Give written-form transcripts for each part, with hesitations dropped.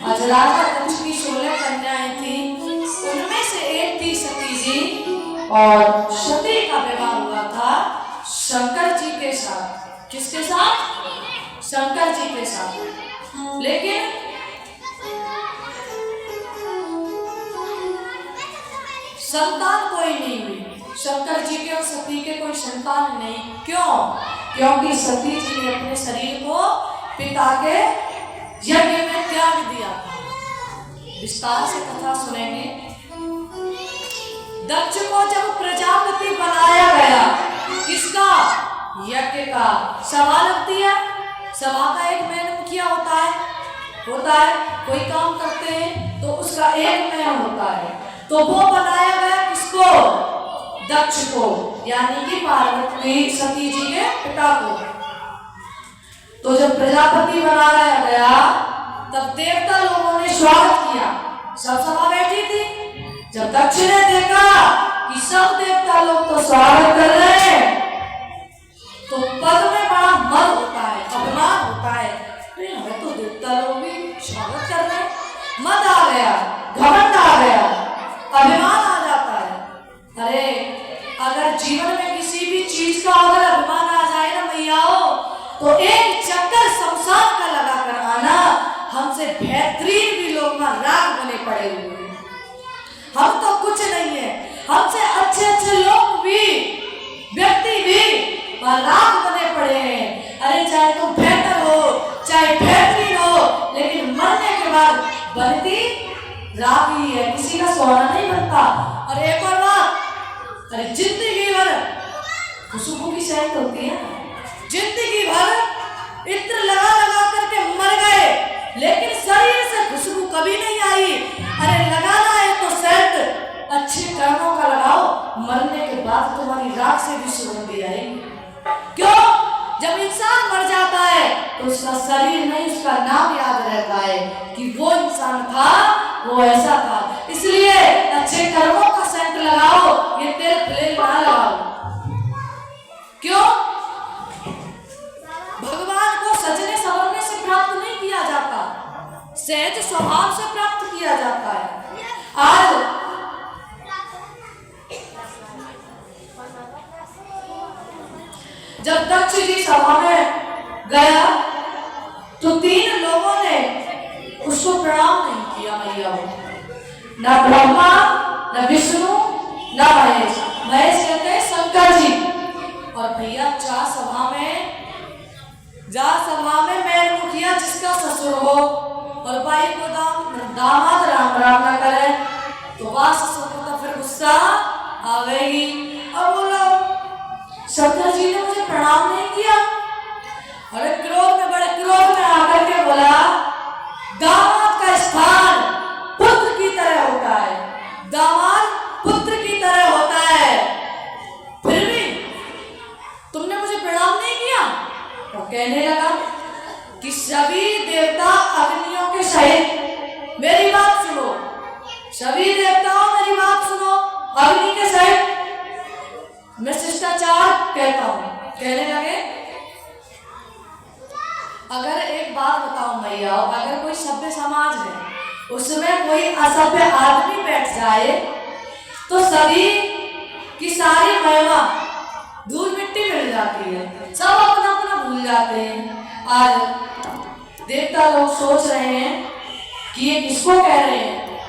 आज राजा दक्ष की 16 कन्याएं थी, उनमें से एक थी सती जी, और सती का विवाह हुआ था शंकर जी के साथ। किसके साथ? शंकर जी के साथ। लेकिन संतान कोई नहीं हुई। शंकर जी के और सती के कोई संतान नहीं। क्यों? क्योंकि सती जी ने अपने शरीर को पिता के यज्ञ में त्याग दिया। विस्तार से कथा सुनेंगे। दक्ष को जब प्रजापति बनाया गया, किसका? यज्ञ का। सभा लगती है, सभा का एक मेन मुखिया होता है। कोई काम करते हैं तो उसका एक मेन होता है। तो वो बनाया गया किसको? दक्ष को, यानी कि पार्वती सती जी के पिता को। तो जब प्रजापति बनाया गया तब देवता लोगों ने स्वागत किया। सब सभा बैठी थी। जब दक्ष ने देखा कि सब देवता लोग तो स्वागत कर रहे हैं, तो पद में बड़ा मद होता है, अभिमान होता है। हमें तो देवता लोग भी स्वागत कर रहे हैं। मद आ गया, घमंड आ गया, अभिमान आ जाता है। अरे अगर जीवन में किसी भी चीज का अगर अभिमान आ जाए ना भैयाओ, तो एक चक्कर शमशान का लगा कर आना। हमसे बेहतरीन भी लोग राग बने पड़े हुए हैं। हम तो कुछ नहीं है, हमसे अच्छे अच्छे लोग भी, व्यक्ति भी राग बने पड़े हैं। अरे चाहे तुम बेहतर हो, चाहे बेहतरीन हो, लेकिन मरने के बाद बनती राग ही है, किसी का सोना नहीं बनता। और एक और बात, अरे जिंदगी भर खुशबू की सेहत होती है। जिंदगी भर इत्र लगा लगा करके मर गए, लेकिन शरीर से खुशबू कभी नहीं आई। अरे लगाना है तो सेंट अच्छे कर्मों का लगाओ, मरने के बाद तुम्हारी राख से भी सुगंधी आएगी। क्यों? जब इंसान मर जाता है तो उसका शरीर नहीं, उसका नाम याद रहता है कि वो इंसान था, वो ऐसा था। इसलिए अच्छे कर्मों का सेंट लगाओ, ये तेल फ्लेल ना लगाओ। क्यों? भगवान को सजने संवरने से प्राप्त नहीं किया जाता, सहज स्वभाव से प्राप्त किया जाता है। आज जब दक्ष जी सभा में गया तो 3 लोगों ने उसको प्रणाम नहीं किया। मैया ना ब्रह्मा, ना विष्णु, ना महेश। महेश कहते हैं शंकर जी। और भैया जा सभा में मेन मुखिया जिसका ससुर हो और भाई को दामाद राम राम ना करे तो वह ससुर को तो फिर गुस्सा आवेगी। अब बोलो शंकर जी ने मुझे प्रणाम नहीं किया। अरे बड़े क्रोध में आकर के बोला, दामाद का स्थान पुत्र की तरह होता है, दामाद पुत्र की तरह होता है, फिर भी तुमने मुझे प्रणाम नहीं किया। और कहने लगा कि सभी देवता अग्नियों के सहित मेरी बात सुनो, सभी देवताओं मेरी बात सुनो, अग्नि के सहित मैं शिष्टाचार कहता हूं। कहने लगे अगर एक बात बताओ मैया, अगर कोई सभ्य समाज है उसमें कोई असभ्य आदमी बैठ जाए तो सभी की सारी महिमा धूल मिट्टी मिल जाती है, सब अपना अपना भूल जाते हैं। आज देवता लोग सोच रहे हैं कि ये किसको कह रहे हैं,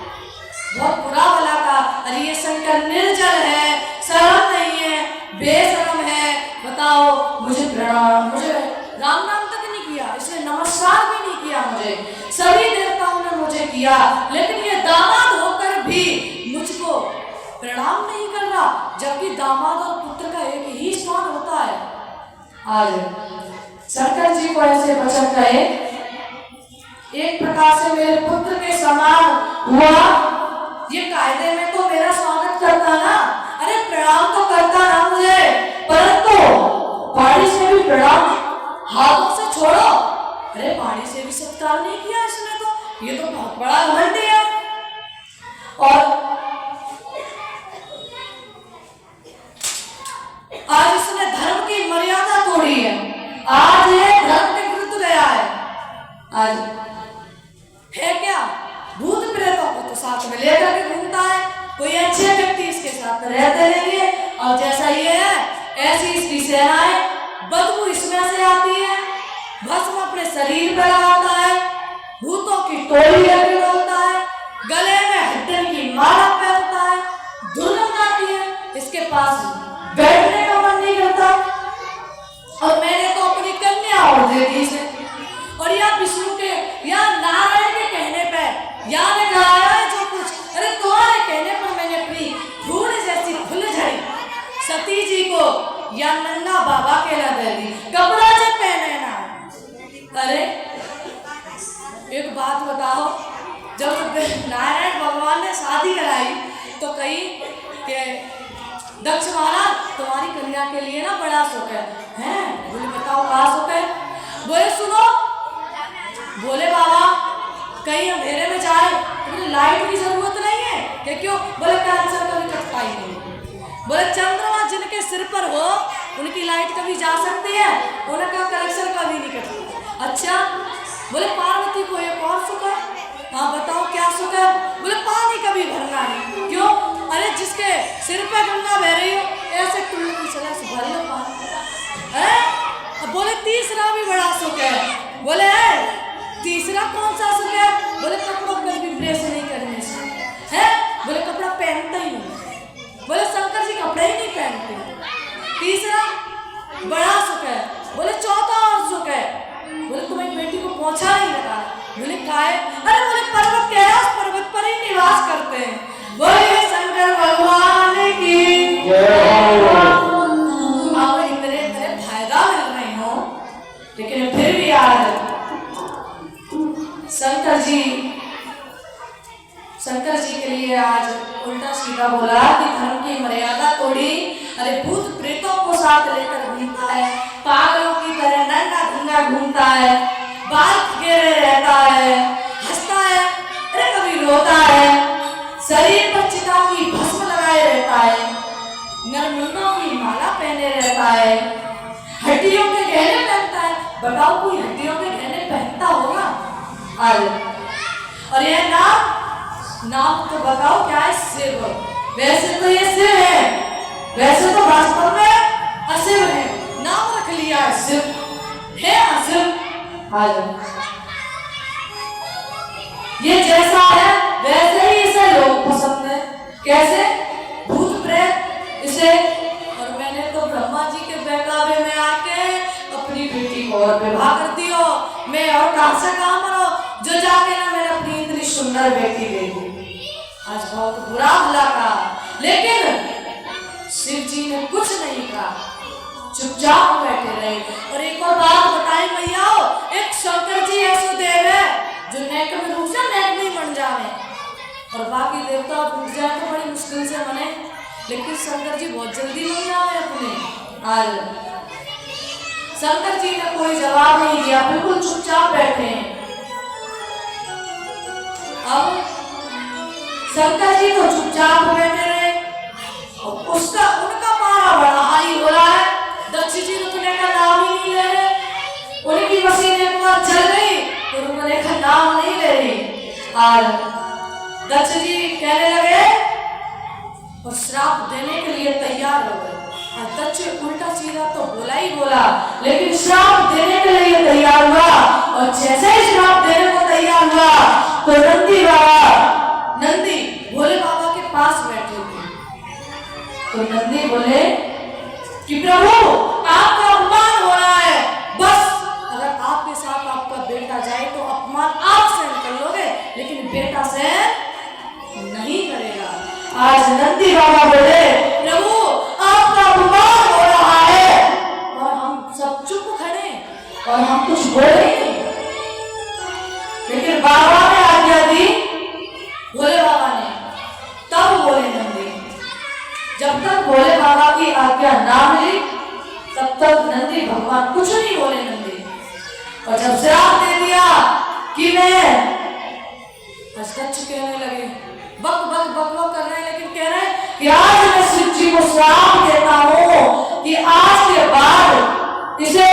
बहुत बुरा भला का। अरे ये शंकर निर्जल है, शर्म नहीं है, बेशरम है। बताओ मुझे प्रणाम, मुझे राम नाम तक नहीं किया, इसने नमस्कार भी नहीं किया मुझे। सभी देवताओं ने मुझे किया, लेकिन ये दामाद होकर भी मुझको प्रणाम नहीं कर रहा, जबकि दामाद और पुत्र का एक ही स्थान होता है। आज शंकर जी को ऐसे वचन कहे, एक प्रकार से मेरे पुत्र के समान हुआ, ये कायदे में तो मेरा स्वागत करता ना, अरे प्रणाम तो करता ना मुझे, परंतु पानी से भी प्रणाम हाथों से छोड़ो। अरे पानी से भी सत्कार नहीं किया इसने, तो ये तो बहुत बड़ा घमंड है। और आज इसने धर्म की मर्यादा तोड़ी है, आज ये धर्म के विरुद्ध गया है। आज है क्या साथ रहते रहेंगे। और जैसा ये है ऐसी इसकी सेनाएं, बदबू इसमें से आती है, भस्म अपने शरीर पर लगाता है, भूतों की टोली लेके बोलता है, गले में हड्डन की माला पहनता है, दुर्गंध आती है, इसके पास बैठने का मन नहीं करता। और मैंने तो अपनी कन्या और दे दी इसे। और या विष्णु के या नारायण के कहने पर या ने कहा है जो कुछ, अरे तुम्हारे कहने पर मैंने अपनी धूल जैसी फुलझड़ी सती जी को या नंगा बाबा के ला दे दी, कपड़ा जो पहने ना। अरे एक बात बताओ, जब नारायण भगवान ने शादी कराई तो कही कि दक्ष महाराज तुम्हारी कन्या के लिए ना बड़ा सुख है, हैं? बोले बताओ कहाँ सुख है? बोले सुनो, बोले बाबा कहीं अंधेरे में जाए तो लाइट की जरूरत नहीं है कि क्यों? बोले कैंसर कभी कटता ही नहीं। बोले चंद्रमा जिनके सिर पर हो उनकी लाइट कभी जा सकती है, उनका कनेक्शन कभी नहीं कटता। अच्छा, बोले पार्वती को एक और सुख है, हाँ बताओ क्या सुख है? बोले पानी कभी भरना नहीं, क्यों? अरे जिसके सिर पे गंगा बह रही हो ऐसे टुल्लू की चला से भर लो पानी है। बोले तीसरा भी बड़ा सुख है। बोले तीसरा कौन सा सुख है? बोले कपड़ों पर भी प्रेस नहीं करने से है। बोले कपड़ा पहनता ही नहीं। बोले शंकर जी कपड़े ही नहीं पहनते। तीसरा बड़ा सुख है। बोले चौथा और सुख है। बोले तुम्हारी बेटी को पहुंचा नहीं लगा। बोले काहे? अरे बोले पर्वत के है, उस पर्वत पर ही निवास करते हैं। बोले शंकर भगवान की मेरे फायदा मिल रहे हो, लेकिन फिर भी यार शंकर जी के लिए आज उल्टा सीधा बोला कि धर्म की मर्यादा तोड़ी। अरे भूत प्रेतों को साथ लेकर घूमता है, पागलों की तरह नंगा धंगा घूमता है, बाल घेरे रहता है, हंसता है, अरे कभी रोता है, शरीर पर चिता की भस्म लगाए रहता है, नरमुंडों की माला पहने रहता है, हड्डियों के गहने पहनता है। बताओ कोई हड्डियों के गहने पहनता होगा? और यह नाम तो बताओ क्या है? शिव। वैसे तो ये शिव है, वैसे तो वास्तव में अशिव है, नाम रख लिया है शिव, है अशिव। ये जैसा है वैसे ही इसे लोग पसंद है। कैसे? भूत प्रेत इसे। और मैंने तो ब्रह्मा जी के बहकावे में आके अपनी बेटी को और विवाह कर दियो। मैं और कहां से कहां मरो जो जाके ना मैंने अपनी इतनी सुंदर बेटी दे दी। आज बहुत बुरा भला कहा, लेकिन शिव जी ने कुछ नहीं कहा, चुपचाप बैठे रहे। और एक और बात बताएं भैया, एक शंकर जी ऐसे देव है जो नेक में रुक जाए, नेक नहीं बन जावे, और बाकी देवता टूट जाए तो बड़ी मुश्किल से बने, लेकिन शंकर जी बहुत जल्दी बन जावे अपने। आज शंकर जी ने कोई जवाब नहीं दिया, बिल्कुल चुपचाप बैठे हैं। अब शंकर जी तो चुपचाप बैठे रहे, और उनका पारा बड़ा हाई हो रहा है। दक्ष जी रुकने का नाम ही नहीं ले रहे, उनकी मशीनें चल गई तो रुकने का नाम नहीं ले रही। और दक्ष जी कहने लगे और श्राप देने के लिए तैयार हो गए। और दक्ष उल्टा सीधा तो बोला ही बोला, लेकिन श्राप देने के लिए तैयार हुआ। और जैसे ही श्राप देने को तैयार हुआ तो नंदी भोले बाबा के पास बैठे थे। तो नंदी बोले कि प्रभु आपका अपमान हो रहा है, बस अगर आपके साथ आपका बेटा जाए तो अपमान आप सहन कर लोगे, लेकिन बेटा सहन नहीं करेगा। आज नंदी बाबा बोले प्रभु आपका अपमान हो रहा है, और हम सब चुप खड़े और हम कुछ बोले नहीं। लेकिन बाबा ने आज्ञा दी, भोले बाबा ने, तब बोले नंदी। जब तक भोले बाबा की आज्ञा ना मिली तब तक नंदी भगवान कुछ नहीं बोले नंदी। और जब श्राप दे दिया कि मैं दक्ष कहने लगे, बक बक बक बक कर रहे हैं, लेकिन कह रहे हैं कि आज मैं शिव जी को श्राप देता हूं कि आज के बाद इसे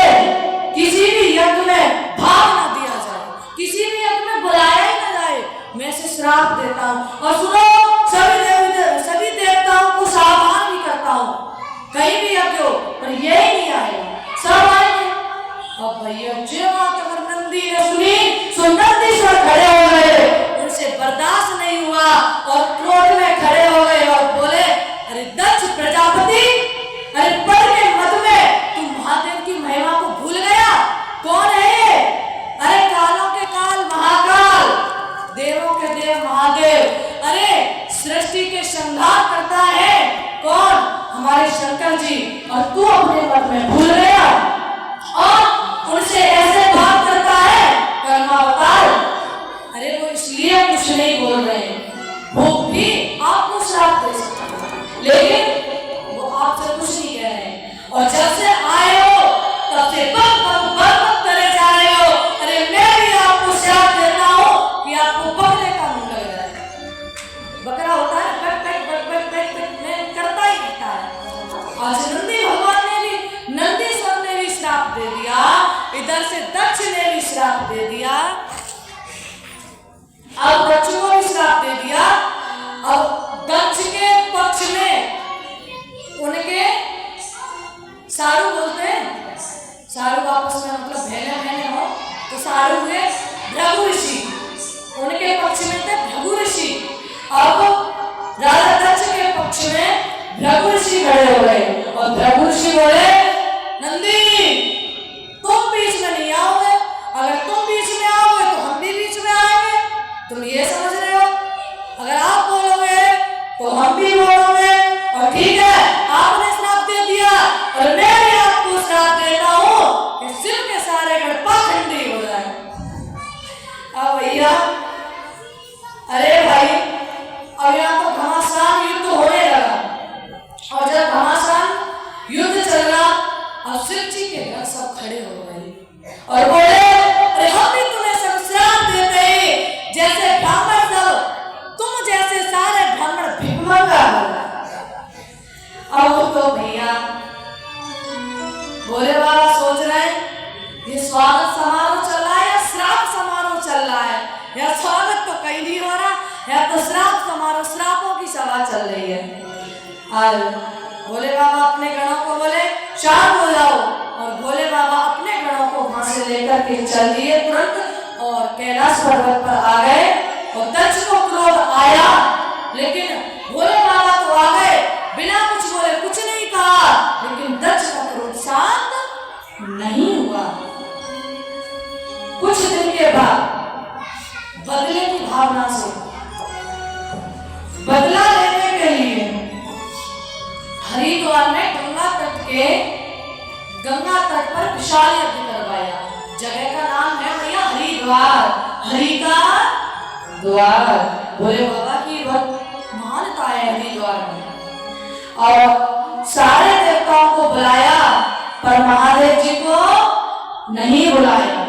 किसी भी यज्ञ में भाग न दिया जाए, किसी भी यज्ञ में बुलाया ही न जाए। मैं इसे श्राप देता हूं। और सुनो, सभी देवताओं को कहीं भी यज्ञ हो पर यही नहीं आएगा, सब आएंगे। अब भैया जो बात अगर नंदी ने सुनी तो नंदीश्वर खड़े हो गए, उनसे बर्दाश्त नहीं हुआ और क्रोध में खड़े हो गए और बोले, अरे दक्ष प्रजापति, अरे पढ़ के मत में तुम महादेव की महिमा को भूल गया? कौन है ये? अरे कालों के काल महाकाल, देवों के देव महादेव, अरे सृष्टि के संहार करता है कौन? हमारे शंकर जी, और तू अपने मत में भूल गया और उनसे ऐसे बात करता है कर्मावतार। अरे वो इसलिए कुछ नहीं बोल रहे, वो भी आपको श्राप दे सकते हैं, लेकिन वो आपसे कुछ नहीं कह रहे। और जब से आए हो तब से बक बक बक बक करे जा रहे हो। अरे मैं भी आपको श्राप देता हूँ कि आपको बकरे का मुंह लग रहा है। बकरा होता है बक बक बक बक बक बक करता ही रहता है। आज नंदी भगवान ने भी, नंदीश्वर ने भी श्राप दे दिया, इधर से दक्ष ने भी श्राप दे दिया, अब दक्ष को भी श्राप दे दिया। अब दक्ष के पक्ष में उनके सारू बोलते हैं, सारू आपस में मतलब बहने बहने हो तो सारू हुए भृगु ऋषि, उनके पक्ष में थे भृगु ऋषि। अब राजा दक्ष के पक्ष में भृगु ऋषि खड़े हो गए और भृगु ऋषि बोले, नंदी तुम बीच में नहीं आओगे, अगर तुम बीच में आओगे तो हम भी बीच में आएंगे, तुम ये समझ रहे हो? अगर आप बोलोगे तो हम भी बोलोगे, और ठीक है आपने श्राप दे दिया और मैं भी आपको श्राप देता हूँ कि शिव के सारे गण पाखंडी हो जाए। अब भैया, अरे भाई अब यहाँ तो घमासान युद्ध होने लगा, और जब घमासान युद्ध चल रहा, अब शिव जी के भक्त सब खड़े हो गए और बोले, अरे हम भी तुम्हें सब श्राप देते हैं, जैसे ब्राह्मण सब, तुम जैसे सारे ब्राह्मण भिखमंगा। अब तो भैया भोले बाबा सोच रहे हैं ये स्वागत समारोह चल रहा है या श्राप समारोह चल रहा है, या स्वागत तो कहीं नहीं हो रहा है तो श्राप समारोह, श्रापों की सभा चल रही है। आज भोले बाबा अपने गणों को बोले शांत हो जाओ, और भोले बाबा अपने गणों को वहां से लेकर के चल दिए तुरंत और कैलाश पर्वत पर आ गए। और दक्ष को क्रोध आया, लेकिन भोले बाबा तो आ गए बिना कुछ बोले, कुछ नहीं कहा, लेकिन दक्ष का क्रोध शांत नहीं हुआ। कुछ दिन के बाद बदले की भावना से, बदला लेने के लिए हरिद्वार में गंगा तट पर विशाल यज्ञ करवाया। जगह का नाम है भैया हरिद्वार, हरि का द्वार, भोले बाबा की बहुत मान्यता है हरिद्वार में। और सारे देवताओं को बुलाया पर महादेव जी को नहीं बुलाया।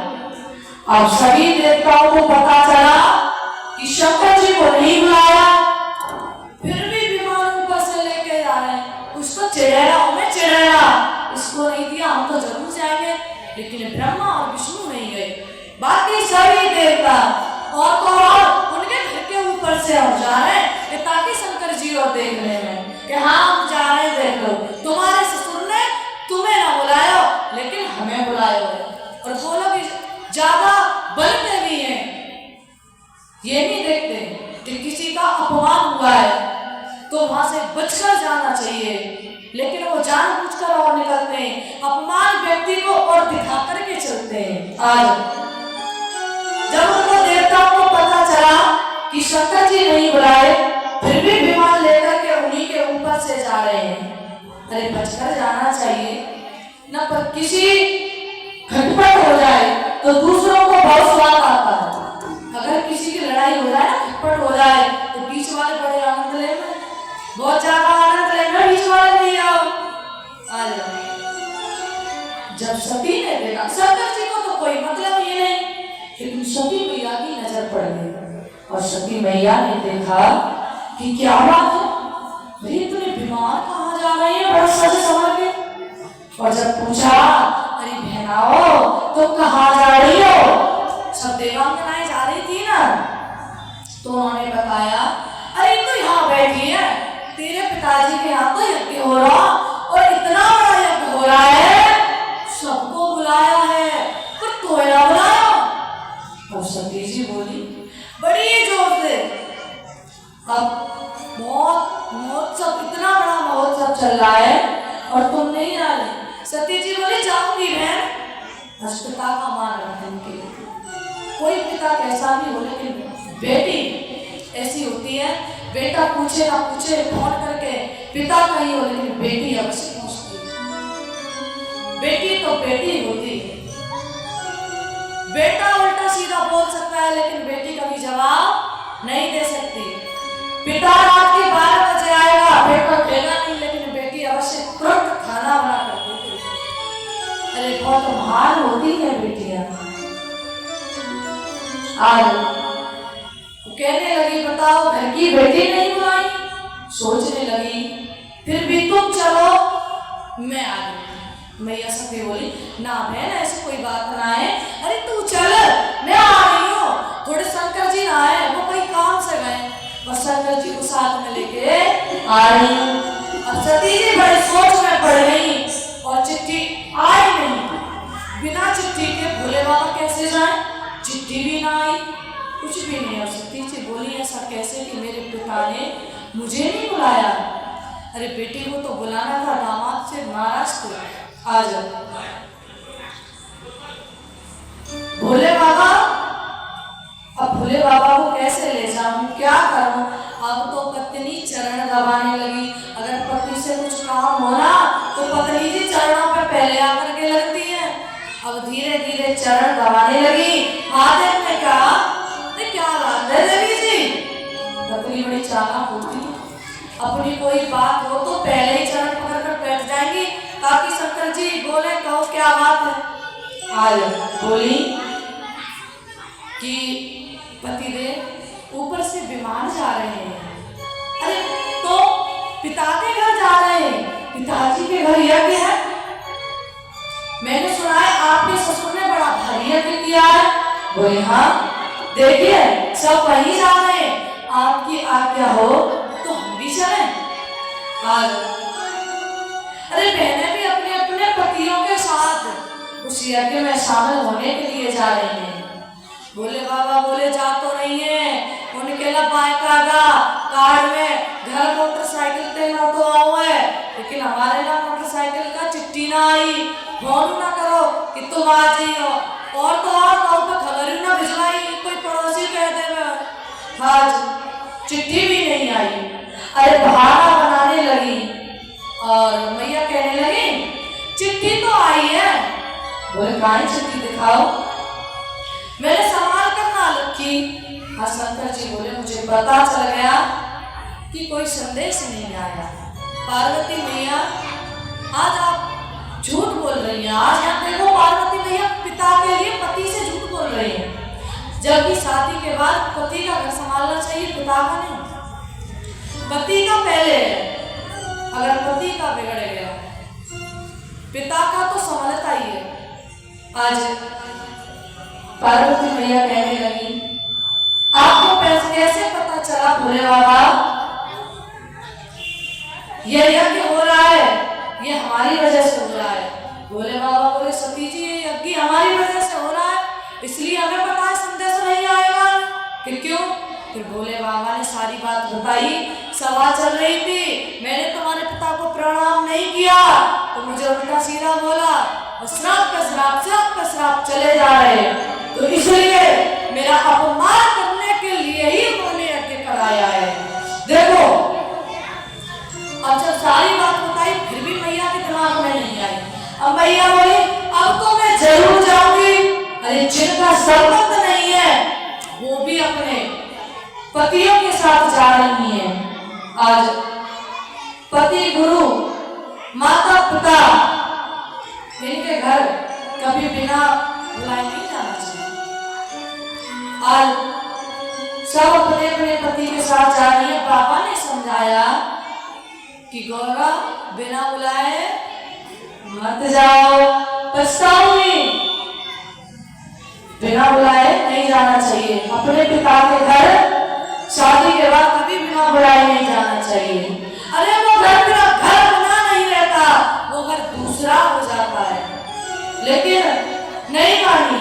और सभी देवताओं को पता चला कि शंकर जी को नहीं बुलाया, फिर भी विमान ऊपर से लेके आ रहे हैं, उसको चिड़ैया, हमें चिड़ैया, इसको नहीं दिया हम तो जरूर जाएंगे, लेकिन ब्रह्मा और विष्णु नहीं गए। बाकी सभी देवता और तो और उनके घर के ऊपर से हम जा रहे हैं ताकि शंकर जी और देख रहे हैं कि हाँ हम जा रहे हैं, देख लो तुम्हारे ससुर ने तुम्हें ना बुलाया लेकिन हमें बुलाया। और वो लोग ज्यादा बनते भी हैं, ये नहीं देखते कि किसी का अपमान हुआ है तो वहां से बचकर जाना चाहिए, लेकिन वो जानबूझकर और निकलते हैं, अपमान व्यक्ति को और दिखा करके चलते हैं। आज जब उनको देवताओं को पता चला कि शंकर जी नहीं बुलाए, फिर भी विमान लेकर के उन्हीं के ऊपर से जा रहे हैं, अरे बचकर जाना चाहिए न, पर किसी खटपट हो जाए तो दूसरों को बहुत स्वाद आता है। अगर किसी की लड़ाई हो जाए, खटपट हो जाए तो बीच वाले बड़े आनंद ले, बहुत ज्यादा आनंद लेना, बीच वाले नहीं आओ। जब सती ने देखा, शंकर जी को तो कोई मतलब ही नहीं, लेकिन सती मैया की नजर पड़ गई और सती मैया ने देखा कि क्या बात है, भाई इतने बीमार कहाँ जा रही है बड़ा सज संवर के। और जब पूछा अरे बहनाओ तो कहाँ जा रही हो, सब देवांगनाएं जा रही थी ना, तो उन्होंने बताया अरे तो यहाँ बैठी है, तेरे पिताजी के यहाँ तो यज्ञ हो रहा और बोली बड़ी जोर से, अब महोत्सव इतना बड़ा महोत्सव चल रहा है और तुम नहीं आ रहे। सती जी बोली जाऊंगी मैं, बस पिता का मान रखने के लिए। कोई पिता कैसा भी हो, लेकिन बेटी ऐसी होती है, बेटा पूछे ना पूछे फोन करके पिता का ही हो, लेकिन बेटी अवश्य पूछती है। बेटी तो बेटी होती है। बेटा उल्टा सीधा बोल सकता है, लेकिन बेटी कभी जवाब नहीं दे सकती। पिता रात के 12 बजे आएगा, बेटा देगा नहीं, लेकिन बेटी अवश्य तुरंत खाना बना कर देती है। अरे बहुत महान होती है बेटियां। आज कहने लगी बताओ घर की बेटी नहीं बुलाई, सोचने लगी फिर भी तुम चलो मैं आ गई। मैया सती बोली ना बहन ऐसी कोई बात ना है, अरे तू चल मैं आ रही हूँ। थोड़े शंकर जी ना आए, वो कोई काम से गए और शंकर जी को साथ में लेके आ रही हूँ। अब सती जी बड़ी सोच में पड़ गई और चिट्ठी आई नहीं। बिना चिट्ठी के भोले बाबा कैसे जाए, चिट्ठी भी ना आई, कुछ भी नहीं। और सती जी बोली ऐसा कैसे कि मेरे पिता ने मुझे नहीं बुलाया। अरे बेटी को तो बुलाना था, दामाद से नाराज थे। आ जाओ भोले बाबा, अब भोले बाबा को कैसे ले जाऊं, क्या करूं। अब तो पत्नी चरण दबाने लगी। अगर पति से कुछ काम होना तो पत्नी जी चरणों पे पहले आकर के लगती है। अब धीरे धीरे चरण दबाने लगी। महादेव ने कहा क्या बात है देवी जी, पत्नी बड़ी चालाक होती है, अपनी कोई बात हो तो पहले ही चरण पकड़ कर बैठ जाएंगी ताकि शंकर जी बोले कहो क्या बात है। आज बोली कि पतिदेव ऊपर से विमान जा रहे हैं। अरे तो पिता के घर जा रहे हैं, पिताजी के घर यज्ञ है, मैंने सुना है आपके ससुर ने बड़ा भारी यज्ञ किया है। बोले हाँ देखिए सब वहीं जा रहे हैं, आपकी आज्ञा हो तो हम भी चलें। आज अरे बहनें भी अपने अपने पतियों के साथ उस यज्ञ में शामिल होने के लिए जा रही हैं। भोले बाबा बोले जा तो नहीं है, उनके बायकागा कार्ड में घर मोटरसाइकिल तेना तो आओ है, लेकिन हमारे ना मोटरसाइकिल का चिट्ठी ना आई। फोन ना करो कि तुम आ जाइयो, और तो और कहो तो खबर ही ना भिजवाई, कोई पड़ोसी कह देगा। आज चिट्ठी भी नहीं आई। अरे बहाना बनाने लगी और मैया कहने लगी चिट्ठी तो आई है। बोले कहाँ चिट्ठी दिखाओ, मैंने संभाल कर ना रखी। हाँ शंकर जी बोले मुझे पता चल गया कि कोई संदेश नहीं आया। पार्वती मैया आज आप झूठ बोल रही हैं। आज यहाँ देखो पार्वती मैया पिता के लिए पति से झूठ बोल रही है, जबकि शादी के बाद पति का घर संभालना चाहिए, पिता का नहीं। पति का पहले है, अगर पति का बिगड़ गया पिता का तो संभलता ही है। आज पार्वती मैया कहने लगी आपको कैसे पता चला भोले बाबा ये यज्ञ हो रहा है, ये हमारी वजह से हो रहा है। भोले बाबा बोले सती जी ये यज्ञ हमारी वजह से हो रहा है, इसलिए हमें पता है संदेश नहीं आएगा। कि क्यों? फिर भोले बाबा ने सारी बात बताई। सभा चल रही थी, मैंने तुम्हारे पिता को प्रणाम नहीं किया तो मुझे उल्टा सीधा बोला और श्राप पे श्राप, श्राप पे श्राप चले जा रहे, तो इसलिए मेरा अपमान करने के लिए ही उन्होंने यज्ञ कराया है। देखो अब जब सारी बात बताई फिर भी मैया के दिमाग में नहीं आई। अब मैया बोली अब तो मैं जरूर जाऊंगी। अरे जिनका संबंध नहीं है वो भी अपने पतियों के साथ जा रही है। आज पति गुरु माता पिता इनके घर कभी बिना बुलाए नहीं जाना चाहिए। आज सब अपने अपने पति के साथ जा रही है। पापा ने समझाया कि गौरा बिना बुलाए मत जाओ, पछताओगी। बिना बुलाए नहीं जाना चाहिए। अपने पिता के घर शादी के बाद कभी बिना बुलाए नहीं जाना चाहिए। अरे वो घर मेरा घर बना नहीं रहता, वो घर दूसरा हो जाता है। लेकिन नहीं मानी।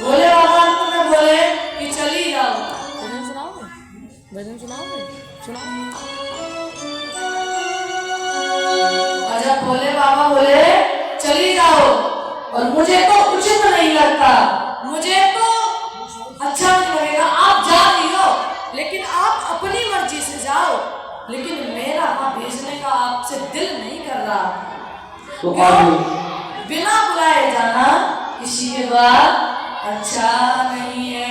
भोले बाबा और जब भोले बाबा बोले चली जाओ, और मुझे तो उचित नहीं लगता, मुझे तो अच्छा नहीं लगेगा, आप जा रही हो लेकिन आप अपनी मर्जी से जाओ, लेकिन मेरा वहां भेजने का आपसे दिल नहीं कर रहा। तो बिना बुलाए जाना किसी के बाद अच्छा नहीं है।